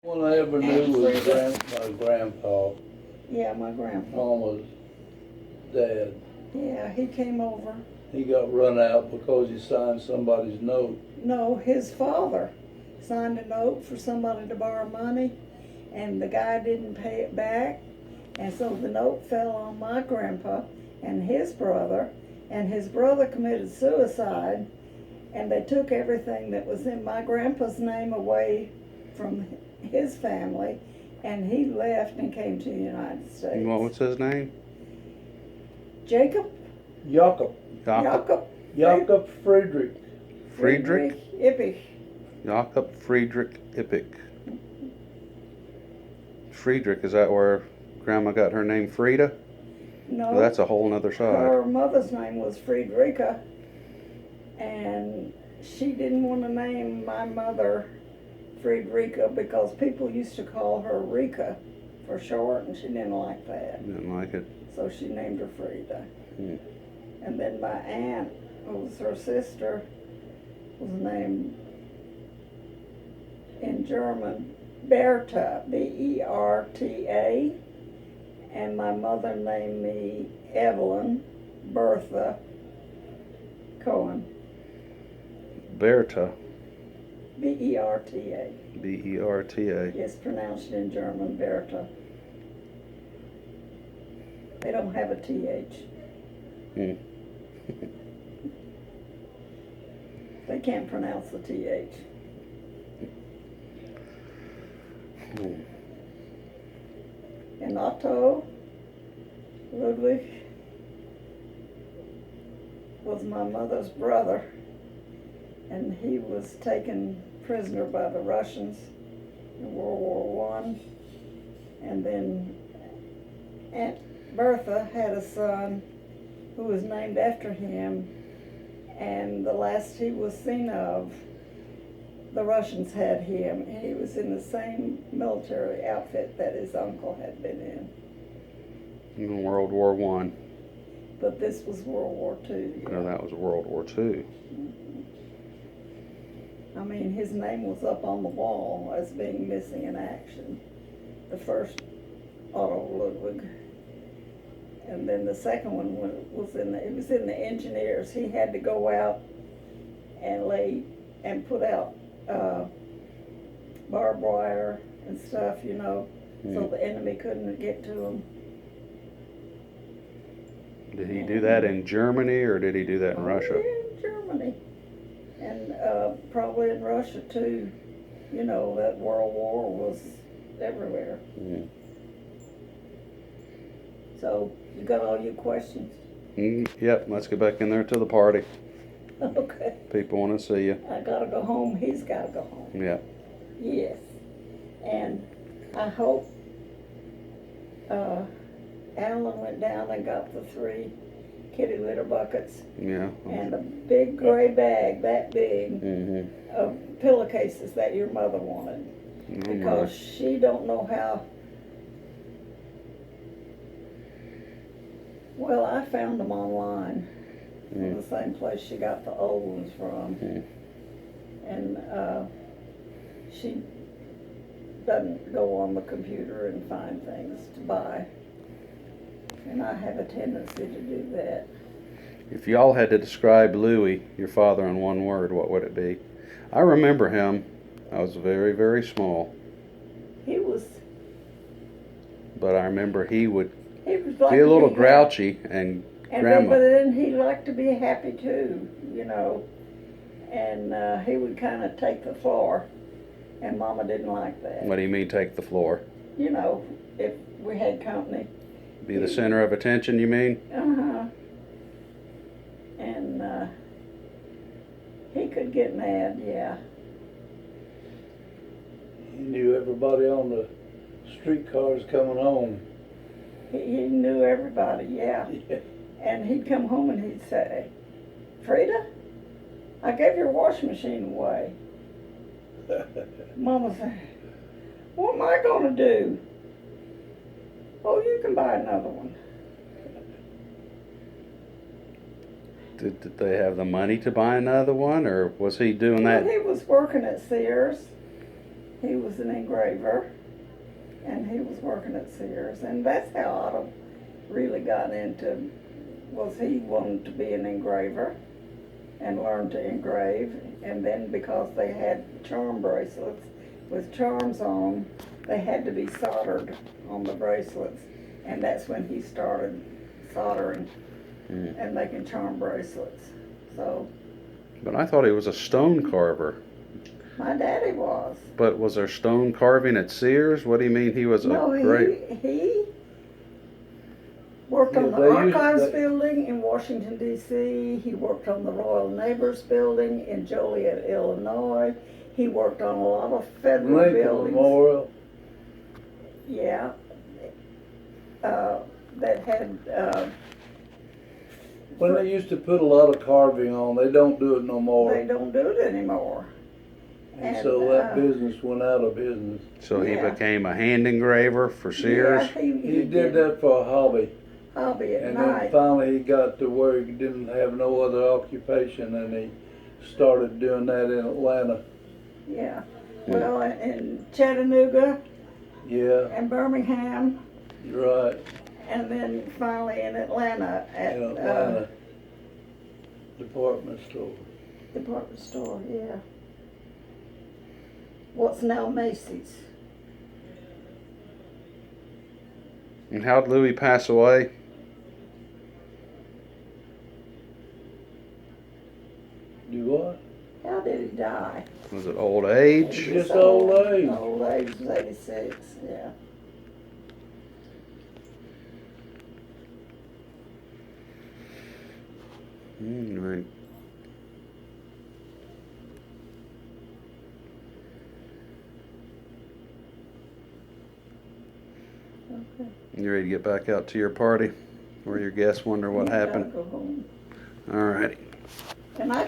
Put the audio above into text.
One I ever knew was my grandpa, Yeah, my grandpa. Mama's dad. Yeah, he came over. He got run out because he signed somebody's note. No, his father signed a note for somebody to borrow money, and the guy didn't pay it back, and so the note fell on my grandpa and his brother committed suicide, and they took everything that was in my grandpa's name away from his family, and he left and came to the United States. What was his name? Jacob? Jakob Friedrich. Friedrich? Ippich. Jakob Friedrich Ippich. Friedrich, is that where Grandma got her name Frida? No. Well, that's a whole nother side. Her mother's name was Friedricha, and she didn't want to name my mother Friedricha because people used to call her Rika for short, and she didn't like that. Didn't like it. So she named her Frida. Hmm. And then my aunt, who was her sister, was named in German Berta, Berta, and my mother named me Evelyn Bertha Cohen. Berta. Berta. Berta. It's pronounced in German Berta. They don't have a TH. Hmm. They can't pronounce the TH. Hmm. And Otto Ludwig was my mother's brother, and he was taken prisoner by the Russians in World War I. And then Aunt Bertha had a son who was named after him, and the last he was seen of, the Russians had him, and he was in the same military outfit that his uncle had been In World War I. But this was World War II. Yeah. No, that was World War II. I mean, his name was up on the wall as being missing in action. The first Otto Ludwig. And then the second one was in the engineers. He had to go out and lay and put out barbed wire and stuff, so the enemy couldn't get to him. Did he do that in Germany, or did he do that in Russia? Yeah, in Germany. And probably in Russia too. That World War was everywhere. Mm. So, you got all your questions? Yep, let's get back in there to the party. Okay. People want to see you. I gotta go home, he's gotta go home. Yeah. Yes. And I hope Alan went down and got the 3 kitty litter buckets. Yeah. And a big gray bag, that big, Mm-hmm. of pillowcases that your mother wanted. Because she don't know how. Well, I found them online. The same place she got the old ones from. And she doesn't go on the computer and find things to buy. And I have a tendency to do that. If y'all had to describe Louis, your father, in one word, what would it be? I remember him. I was very, very small. He was. But I remember he would Like be a little grouchy, and Grandma. But then he liked to be happy too, And he would kind of take the floor, and Mama didn't like that. What do you mean, take the floor? If we had company. Be the center of attention, you mean? Uh-huh. And he could get mad, yeah. He knew everybody on the streetcars coming home. He knew everybody, yeah. And he'd come home and he'd say, "Frida, I gave your washing machine away." Mama said, "What am I going to do?" "Oh, you can buy another one." Did they have the money to buy another one, or was he doing that? He was working at Sears. he was an engraver, and he was working at Sears, and that's how Otto really got into, was he wanted to be an engraver and learned to engrave, and then because they had charm bracelets with charms on them, they had to be soldered on the bracelets, and that's when he started soldering and making charm bracelets. So But I thought he was a stone carver. my daddy was. But was there stone carving at Sears? What do you mean he was a No, great? he worked on the they used- Archives they- building in Washington, D.C. He worked on the Royal Neighbors building in Joliet, Illinois. He worked on a lot of federal Lincoln buildings. Memorial. Yeah. That had, When they used to put a lot of carving on, they don't do it no more. they don't do it anymore. And so that business went out of business. So he Yeah. became a hand engraver for Sears. Yeah, He did that for a hobby. hobby at And night. then finally he got to where he didn't have no other occupation, and he started doing that in Atlanta. Yeah. Well, in Chattanooga Yeah, and Birmingham, you're right, and then finally in Atlanta at in Atlanta. Department store. department store, yeah. What's now Macy's. And how'd Louis pass away? Do what? How did he die? Was it old age? Just old age. Old age was 86, yeah. Right. Okay. You ready to get back out to your party? Where your guests wonder what You gotta happened? go home. All righty. And I